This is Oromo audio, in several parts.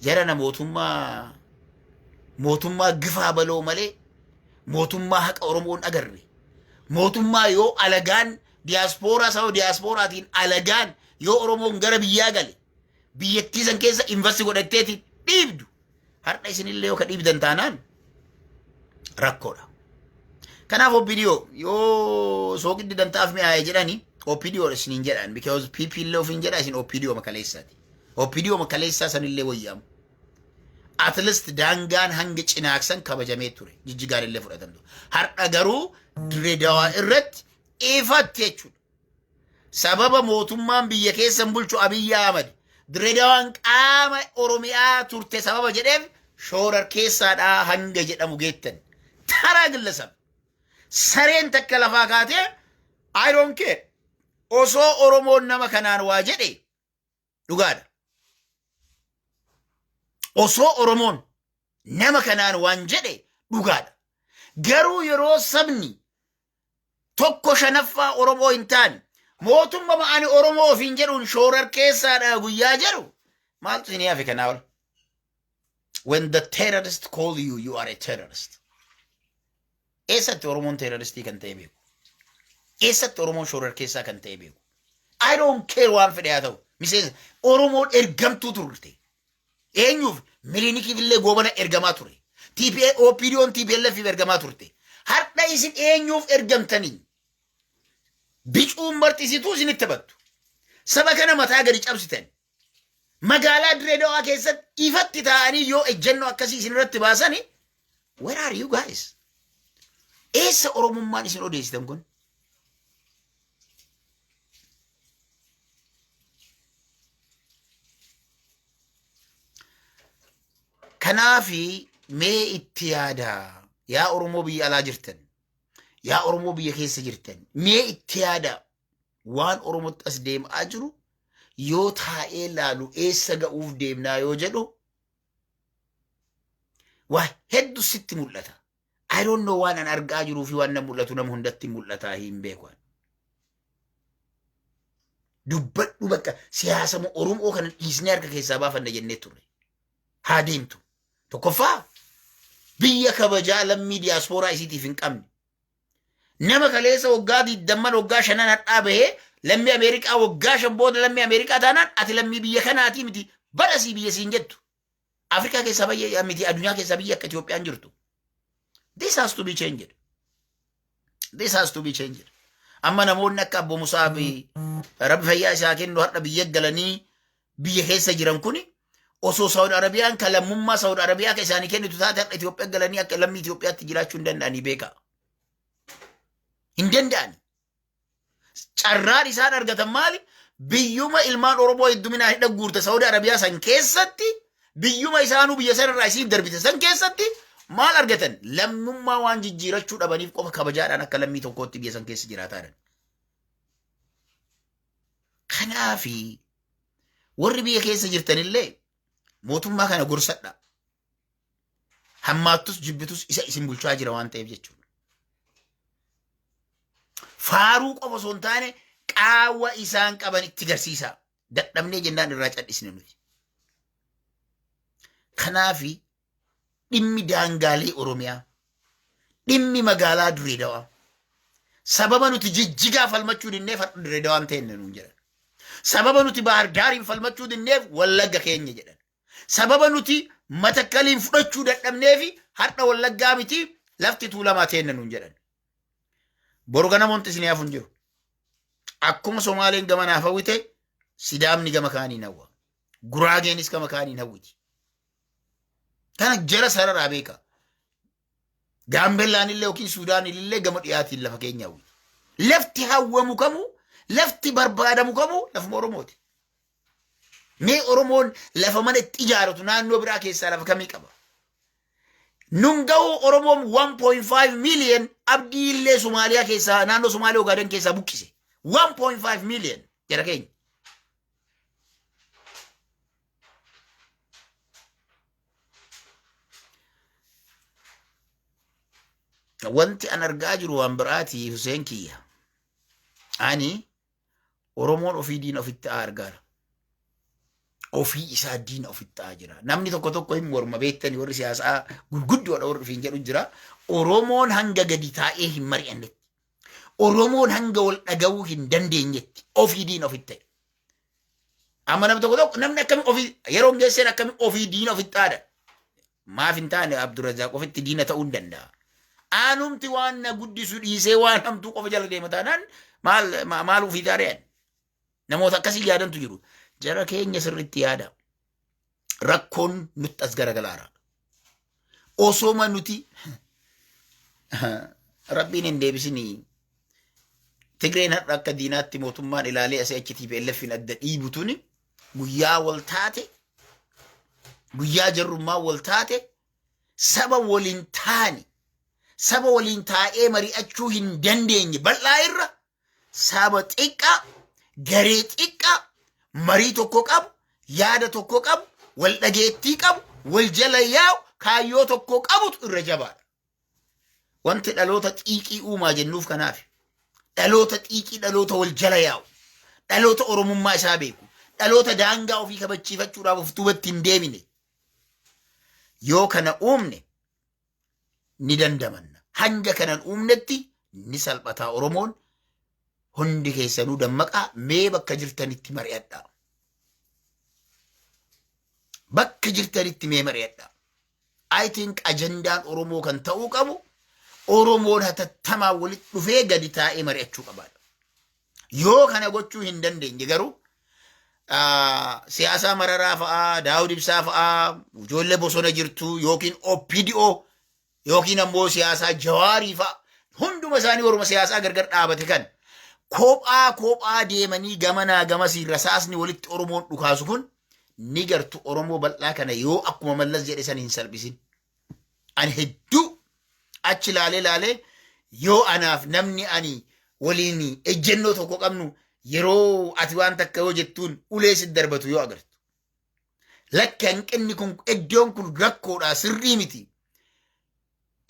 jarana mootummaa gifaa baloo malee mootummaa haqa Oromoon agarre mootummaa yoo alagaan diaaspooraa sao diaasporaatiin alagaan yoo Oromoon gara biyyaa gale biyyattii san keessa investi godhatteeti dhiibdu har'a isinillee yoo ka dhiibdan taanaan rakkoodha. Kanaaf OPDO yoo sooqiddi dantaaf mi'aaye jedhani OPDO isiniin jedhan because PP illee ofiin jedha isin OPDO makaleessaati. OPDO makaleessaa sanillee wayyaamu. At least daangaan hanga cinaaksan kabajamee ture jijjigaan illee fudhatamtu. Har'a garuu Dirreedawaa irratti ifatti jechuudha. Sababa mootummaan biyya keessan bulchu Abiyyi Ahmad Dirreedawaan qaama Oromiyaa turte sababa jedheef shoorar keessaadhaa hanga jedhamu geettan. Taraa gillasam. Sareen takka lafaa kaatee I don't care. Osoo Oromoon nama kanaan waa jedhe dhugaadha. Osoo Oromoon nama kanaan waan jedhe dhugaadha. Garuu yeroo sabni tokko shanaffaa Oromoo hin taane mootummaa ma'ani Oromoo ofiin jedhuun shoorar keessaadhaa guyyaa jedhu maaltu isin yaafe kanaa ol? When the terrorists call you, you are a terrorist. Eessatti Oromoon terroristii kan ta'e beeku? Eessatti Oromoon shoorar keessaa kan ta'e beeku? I don't care waan fedhe haa ta'u. Miseensa Oromoon ergamtuu turte. Eenyuuf Miliinikiif illee goobana ergamaa ture. OPDO'n TPLF ergamaa turte. Har'a isin eenyuuf ergamtanii? Bicuun barsiisituu isinitti battu. Saba kana mataa gadi cabsitan. Magaalaa Dirreedawaa keessatti ifatti taa'anii yoo ejjennoo akkasii isinirratti baasani, where are you guys? Eessa Oromummaan isin odeessitan kun? Kanaafi mee itti yaadaa yaa Oromoo biyya alaa jirtan yaa Oromoo biyya keessa jirtan mee itti yaadaa waan Oromootti as deemaa jiru yoo taa'ee laalu eessa ga'uuf deemnaa yoo jedhu waa hedduu sitti mul'ata. I don't know waan an argaa jiruu fi waan na mul'atu nama hundatti mul'ataa hin beeku. Dubbadhu bakka siyaasa Oromoo kana dhiisnee harka keessaa baafanna jennee turre. Haa deemtu. Tokkoffaa biyya kabajaa lammii diaaspooraa isiitiif hin qabne. Nama kaleessa waggaa 20 waggaa 5 hadhaa bahee lammii Ameerikaa waggaa 5 booda lammii Ameerikaa taanaan ati lammii biyya kanaatii miti badhasii biyya siin jettu. Afrikaa keessaa biyya miti addunyaa keessaa biyya akka Itoophiyaan jirtu. This has to be changed. This has to be changed. Amma namoonni akka Abbo Musaa fi Rabbi fayyaa isaa kennu har'a biyya galanii biyya keessa jiran kuni osoo Saudi Arabiyaan kalammummaa Saudi Arabiyaa keessaanii kennitu taate har'a Itoophiyaa galanii akka lammii Itoophiyaatti jiraachuu hin danda'anii beeka. Hin danda'ani. Carraan isaan argatan maali? Biyyuma ilmaan Oromoo hedduminaan hidha guurte Saudi Arabiyaa san keessatti biyyuma isaanuu biyya sanarraa isiif darbite san keessatti maal argatan? Lammummaa waan jijjiirachuu dhabaniif qofa kabajaadhaan akka lammii tokkootti biyya san keessa jiraataadhan. Kanaafi warri biyya keessa jirtanillee mootummaa kana gorsadha. Hammaattus jibbitus isa isin bulchaa jira waan ta'eef jechuudha. Faaruu qofa osoo hin taane qaawwa isaan qaban itti garsiisa. Dadhabnee jennaan irraa cadhisne nuti. Kanaafi dhimmi daangaalee Oromiyaa, dhimmi magaalaa Dirreedawaa sababa nuti jijjigaa falmachuu dinneef har'a Dirreedawaan ta'e nuun jedhan. Sababa nuti Baahar Daariin falmachuu dinneef Wallagga keenya jedhan. Sababa nuti Matakkaliin fudhachuu dadhabneefi har'a Wallaggaa miti lafti Tuulamaa ta'e nuun jedhan. Boru ganamoonni isin haafuun jiru. Akkuma Somaaleen gama naaf hawwite Sidaamni gama kaaniin hawwa. Guraageenis gama kaaniin hawwiti. Kana jara sararaa beeka. Gaambeellaan illee yookiin Suudaan illee gama dhiyaatiin lafa keenya hawwiti. Lafti hawwamu kamuu lafti barbaadamu kamuu lafuma Oromooti. Mee Oromoon lafa mana itti ijaaratu naannoo biraa keessaa lafa kamii qaba? Nun ga'u Oromoon 1.5 million abdii illee Somaaliyaa keessaa naannoo Somaaliyaa Ogaaden keessaa buqqise. 1.5 million jara keenya. Wanti an argaa jiru waan biraati Hussein kiyya. Ani Oromoon ofii diina ofitti argaara. ofii isaa diina ofitti jira. Namni tokko hin morma beektanii warri siyaasaa gurguddoodha warri ofiin jedhu jira. Oromoon hanga gadi taa'ee hin mari'annetti. Oromoon hanga wal dhaga'uu hin dandeenyetti ofii diina ofitti ta'e. Amma namni tokko namni akkami ofii yeroo geesseen akkami ofii diina ofitti haadha. Maaf hin taane Abdurrazaaq ofitti diina ta'uu hin danda'a. Aanumti waan na guddisu dhiisee waan hamtuu qofa jala deema taanaan maal ofii taari'an. Namoota akkasii yaadantu jiru. Jara keenya sirriitti yaada. Rakkoon nutti as garagalaara. Osooma nuti rabbiin hin deebisinii. Tigreen har'a akka diinaatti mootummaan ilaalee asii achi TPLFin adda dhiibutuni guyyaa wal taate guyyaa jarrummaa wal taate saba waliin taani saba waliin taa'ee mari'achuu hin dandeenye bal'aa irra saba xiqqaa garee xiqqaa marii tokko qabu yaada tokko qabu wal dhageettii qabu wal jala yaa'u kaayyoo tokko qabutu irra jabaadha. Wanti dhaloota xiiqii uumaa jennuuf kanaaf. Dhaloota xiiqii dhaloota wal jala yaa'u dhaloota oromummaa isaa beeku dhaloota daangaa ofii kabachiifachuudhaaf of duubatti hin deemine yoo kana uumne ni dandamanna hanga kanan uumnetti ni salphataa Oromoon hundi keessanuu dammaqaa mee bakka jirtanitti mari'adhaa bakka jirtanitti mee mari'adhaa. I think ajandaan Oromoo kan ta'uu qabu Oromoon hatattamaa walitti dhufee gadi taa'ee mari'achuu qabaadha. Yoo kana gochuu hin dandeenye garuu siyaasaa Mararaa fa'aa, Daawud Ibsaa fa'aa, ijoollee bosona jirtu yookiin OPDO yookiin ammoo siyaasaa Jawaarii fa'aa hunduma isaanii orma siyaasaa gargar dhaabate kan kophaa deemanii gamanaa gamasii rasaasni walitti Oromoon dhukaasu kun ni gartu Oromoo bal'aa kana yoo akkuma Mallas jedhe san hin salphisin. Ani hedduu achi laalee yoo anaaf namni ani waliin ejjennoo tokko qabnu yeroo ati waan takka yoo jettuun ulee si darbatu yoo agartu. Lakki hanqinni kun iddoon kun rakkoodha sirrii miti.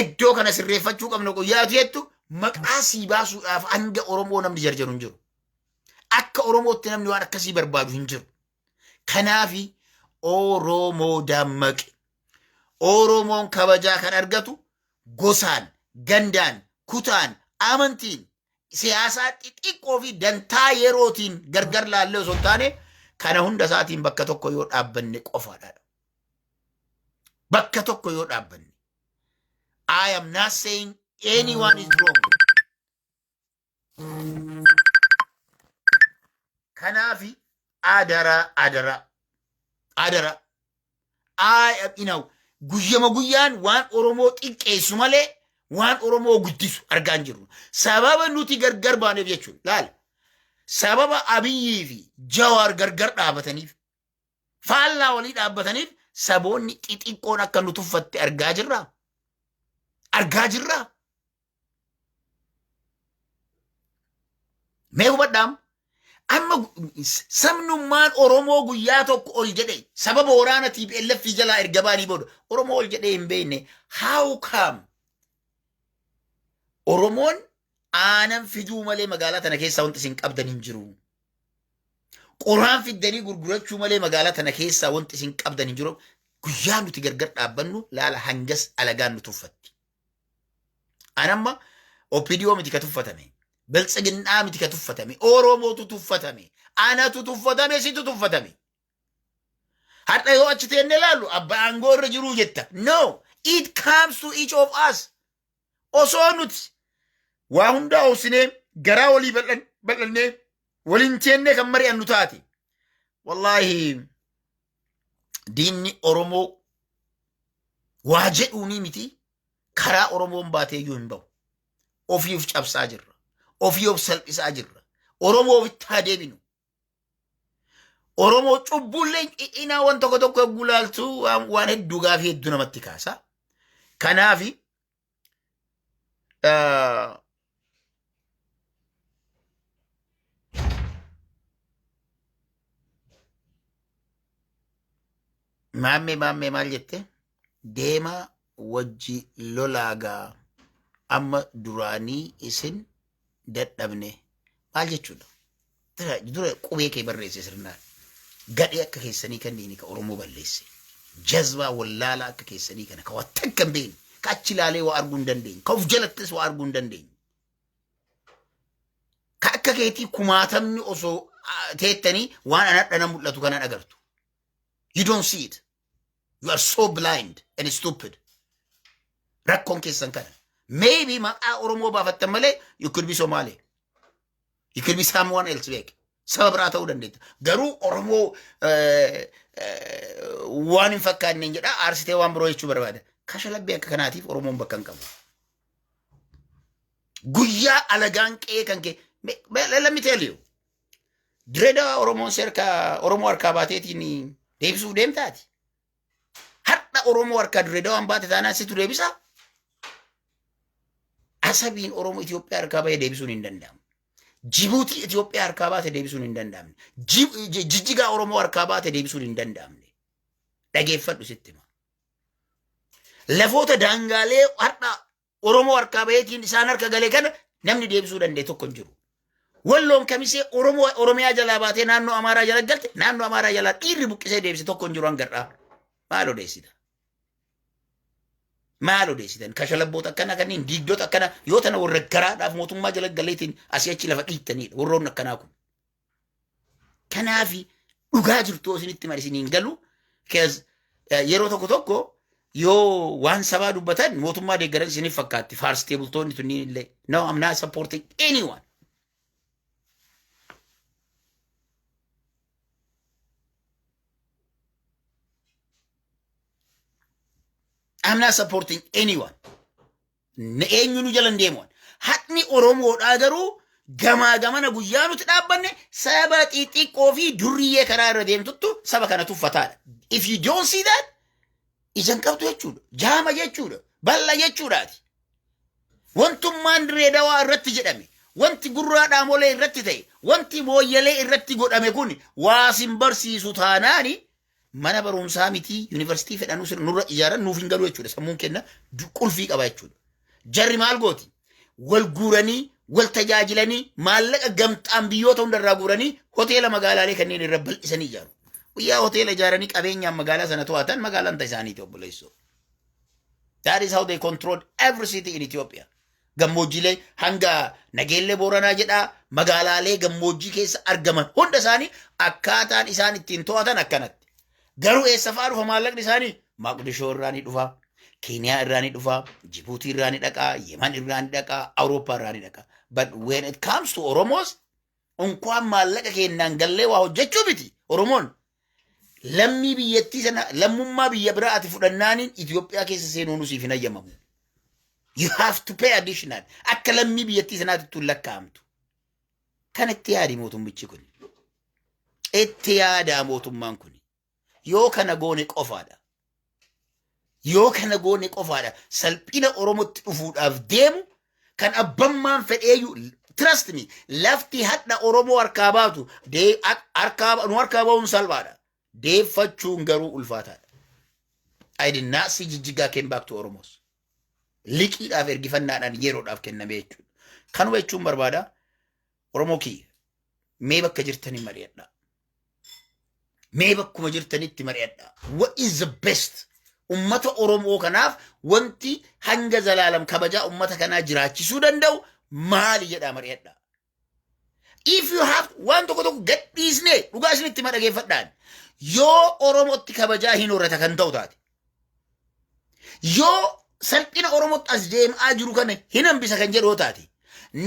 Iddoo kana sirreeffachuu qabna guyyaatu jettu maqaa sii baasuudhaaf hanga Oromoo namni jarjaru hin jiru. Akka Oromootti namni waan akkasii barbaadu hin jiru. Kanaafi Oromoo dammaqe. Oromoon kabajaa kan argatu gosaan, gandaan, kutaan, amantiin, siyaasaa xixiqqoo fi dantaa yerootiin gargar laallee osoo hin taane kana hunda isaatiin bakka tokko yoo dhaabbanne qofaadha. Bakka tokko yoo dhaabbanne. I am not saying anyone is wrong. Kanaafi adara. Guyyama guyyaan waan Oromoo xiqqeessu malee waan Oromoo guddisu argaan jirru. Sababa nuti gargar baaneef jechuudha. Laala. Sababa Abiyyii fi Jawaar gargar dhaabataniif faallaa walii dhaabbataniif saboonni xixiqqoon akka nu tuffatte argaa jirra. Mee hubadhaam amma sabnummaan Oromoo guyyaa tokko ol jedhe sababa waraana TPLF jalaa erga baanii booda Oromoo ol jedhee hin beekne how come Oromoon aanan fiduu malee magaalaa tana keessaa wanti isin qabdan hin jiru. Qoraan fiddanii gurgurachuu malee magaalaa tana keessaa wanti isin qabdan hin jiru. Guyyaa nuti gargar dhaabbannu laala hangas alagaan nu tuffatti. Anamma OPDO miti ka tuffatame. Biltsiginnaa miti ka tuffatame. Oromootu tuffatame. Anatu tuffatame situ tuffatame. Har'a yoo achi teenne laallu abba aangoo irra jiruu jetta. No, it comes to each of us. Osoo nuti waa hundaa obsinee garaa walii bal'annee waliin teennee kan mari'annu taate. Wallaahi diinni Oromoo waa jedhuunii miti karaa Oromoon baatee iyyuu hin bahu. Ofiif cabsaa jirra. Ofiif salphisaa jirra. Oromoo ofitti haa deebinu. Oromoo cubbullee inaa waan tokko gulaaltu waan hedduu gaafii hedduu namatti kaasa. Kanaafi maammee maal jette deema wajji lolaagaa amma duraanii isin dadhabne maal jechuudha. Dura qubee kee barreesse sirnaan. gadhee akka keessanii kanneen ka Oromoo balleesse jazbaa wallaalaa akka keessanii kana ka wattakka hin beekne ka achi ilaalee waa arguu hin dandeenye ka of jalattis waa arguu hin dandeenye ka akka keetii kumaatamni osoo teettanii waan anadhana mul'atu kanan agartu. You don't see it. You are so blind and stupid. Rakkoon keessan kana. Maybe maqaa Oromoo baafattan malee you could be Somali. You could be someone else beek. Saba biraa ta'uu dandeetta. Garuu Oromoo waan hin fakkaanneen jedha aarsitee waan biroo jechuu barbaada. Kashalabbii akka kanaatiif Oromoon bakka hin qabu. Guyyaa alagaan qe'ee kan kee let me tell you. Direda Oromoon serka Oromoo harkaa baateetiin deebisuu deemtaati. Har'a Oromoo harkaa direda waan baate taanaan situ deebisa. Asabiin Oromoo Itoophiyaa harkaa baay'ee deebisuun hin danda'amu. Jibuutii Itoophiyaa harkaa baate deebisuun hin danda'amne. Jijjigaa Oromoo harkaa baate deebisuun hin danda'amne. Dhageeffadhu sitti hima. Lafoota daangaalee har'a Oromoo harkaa baay'eetiin isaan harka galee kana namni deebisuu danda'e tokko hin jiru. Walloon kamisee Oromiyaa jalaa baatee naannoo Amaaraa jala galte naannoo Amaaraa jalaa dhiirri buqqisee deebise tokko hin jiru hangadhaa. Maal odeessita? Maal odeessitan? Kashalabboota akkana kanneen diigdota akkana yoo tana warra garaadhaaf mootummaa jala galeetiin asii achi lafa dhiittanidha warroonni akkanaa kun. Kanaafi dhugaa jirtu isinitti marisiniin galu yeroo tokko tokko yoo waan sabaa dubbatan mootummaa deeggaran isiniif fakkaatti faarsitee bultoonni tunniin illee no I'm not supporting anyone. I'm not supporting anyone. Eenyuun jalan deemuun. Hatni Oromoodhaa garuu gamaa gamana guyyaa nuti dhaabbanne saba xixiqqoo fi durriyyee karaa irra deemtuttu saba kana tuffataadha. If you don't see that, isan qabdu jechuudha. Jaama jechuudha. Balla jechuudhaati. Wantummaan Dirreedawaa irratti jedhame. Wanti gurraa dhaamolee irratti ta'e. Wanti mooyyalee irratti godhame kun waasin barsiisu taanaani mana barumsaa miti yuunivarsiitii fedhanuu nurra ijaaran nuuf hin galu jechuudha. Sammuun kenna qulfii qaba jechuudha. Jarri maal gooti? Wal guuranii, wal tajaajilanii, maallaqa gamtaan biyyoota hundarraa guuranii hoteela magaalaalee kanneen irra bal'isanii ijaaru. Guyyaa hoteela ijaaranii qabeenyaan magaalaa sana to'atan magaalaan isaaniiti obboleessoo. That is how they control every city in Ethiopia. Gammoojjiilee hanga Nageellee Booranaa jedhaa magaalaalee gammoojjii keessa argaman hunda isaanii akkaataan isaan ittiin to'atan akkanatti. Garuu eessa fa'aa dhufa maallaqni isaanii? Maqdishoo irraa ni dhufa, Keeniyaa irraa ni dhufa, Jibuutii irraa ni dhaqa, Yemen irraa ni dhaqa, Awurooppaa irraa ni dhaqa. But when it comes to Oromos, unkwaan maallaqa kennaan gallee waa hojjechuu miti. Oromoon lammii biyyattii sana lammummaa biyya biraati fudhannaaniin Itoophiyaa keessa seenuun siif hin ayyamamu. You have to pay additional. Akka lammii biyyattii sanaatti tun lakkaa'amtu. Kan itti yaadi mootummichi kun. Itti yaadaa mootummaan kun. Yoo kana goone qofaadha. Yoo kana goone qofaadha. Salphina Oromootti dhufuudhaaf deemu kan abbammaan fedheeyyuu trust me lafti hadha Oromoo harkaa baatu nu harkaa bahuun salphaadha. Deeffachuun garuu ulfaataadha. I did not see Jijjigaa came back to Oromos. Liqiidhaaf ergifannaadhaan yeroodhaaf kenname jechuudha. Kanuma jechuun barbaada Oromoo kiyya mee bakka jirtanii mari'adhaa. Mee bakkuma jirtanitti mari'adhaa. What is the best? Ummata Oromoo kanaaf wanti hanga zalaalam kabajaa ummata kanaa jiraachisuu danda'u maali jedhaa mari'adhaa. If you have waan tokko tokko gadhiisnee dhugaa isinitti madhageeffadhaan yoo Oromootti kabajaa hin horata kan ta'u taate yoo salphina Oromootti as deemaa jiru kana hin hambisa kan jedhoo taate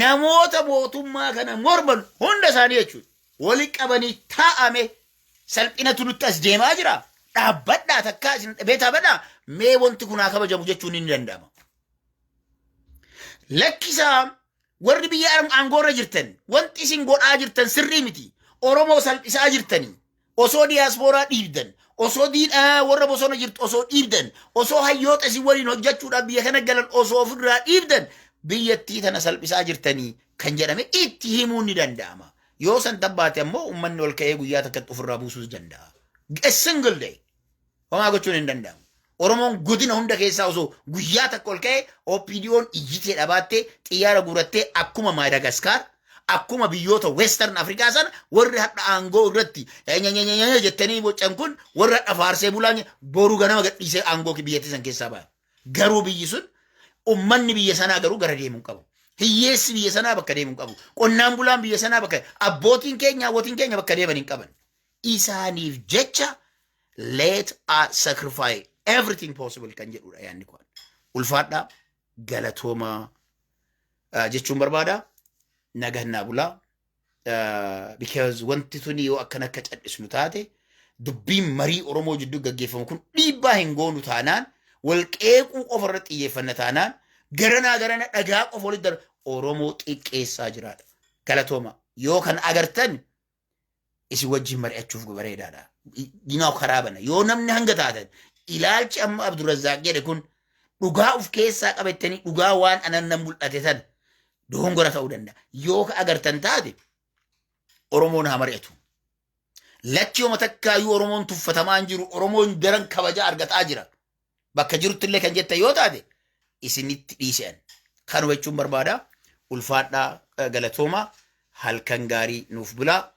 namoota mootummaa kana morman hunda isaanii jechuudha wali qabanii taa'ame salphinatu nutti as deemaa jira. Dhaabbadhaa takkaa isin beetaa badhaa mee wanti kunaa kabajamu jechuun ni danda'ama. Lakkisaa warri biyya aangoorra jirtan wanti isin godhaa jirtan sirrii miti. Oromoo salphisaa jirtanii osoo diyaaspooraa dhiibdan osoo warra bosona jirtu osoo dhiibdan osoo hayyoota isin waliin hojjechuudhaaf biyya kana galan osoo ofirraa dhiibdan biyyattii tana salphisaa jirtanii kan jedhame itti himuun ni danda'ama. Yoo san tabbaate ammoo uummanni ol ka'ee guyyaa takkatti ofirraa buusuus danda'a. A single day. Homaa gochuun hin danda'amu. Oromoon godina hunda keessaa osoo guyyaa takka ol ka'ee OPDO'n iyyitee dhabaattee xiyyaara guurattee akkuma Maadagaskaar akkuma biyyoota Western Afrikaa sana warri hadha aangoo irratti jettanii bocan kun warra hadha faarsee bulaan boru ganama gadhiisee aangoo biyyattii san keessaa ba'a. Garuu biyyi sun ummanni biyya sanaa garuu gara deemuu qabu. Hiyyeessi biyya sanaa bakka deemuu qabu. Qonnaan bulaan biyya sanaa bakka abbootiin keenya bakka deeman hin qaban. Isaaniif jecha let us sacrifice everything possible kan jedhudha yaanni kun. Ulfaadhaa galatooma jechuun barbaada. Nagannaa bulaa because wanti tuni yoo akkana akka cadhisnu taate dubbiin marii Oromoo jidduu gaggeeffamu kun dhiibbaa hin goonu taanaan wal qeequu qofa irratti xiyyeeffanna taanaan garana dhagaa qofa walitti darba Oromoo xiqqeessaa jiraadha. Galatooma yoo kan agartan isin wajjin mari'achuuf bareedaadha. Dinaa karaa bana yoo namni hanga taatan ilaalchi amma Abdurrazzaaq jedhe kun dhugaa of keessaa qabattanii dhugaa waan anannan mul'ate tan dogongora ta'uu danda'a. Yoo ka agartan taate Oromoon haa mari'atu. Lachi yoo matakkaayuu Oromoon tuffatamaan jiru Oromoon daran kabaja argataa jira. Bakka jirutti illee kan jetta yoo taate isinitti dhiise'an. Kan hubachuun barbaada. Ulfaadhaa galatooma halkan gaarii nuuf bulaa.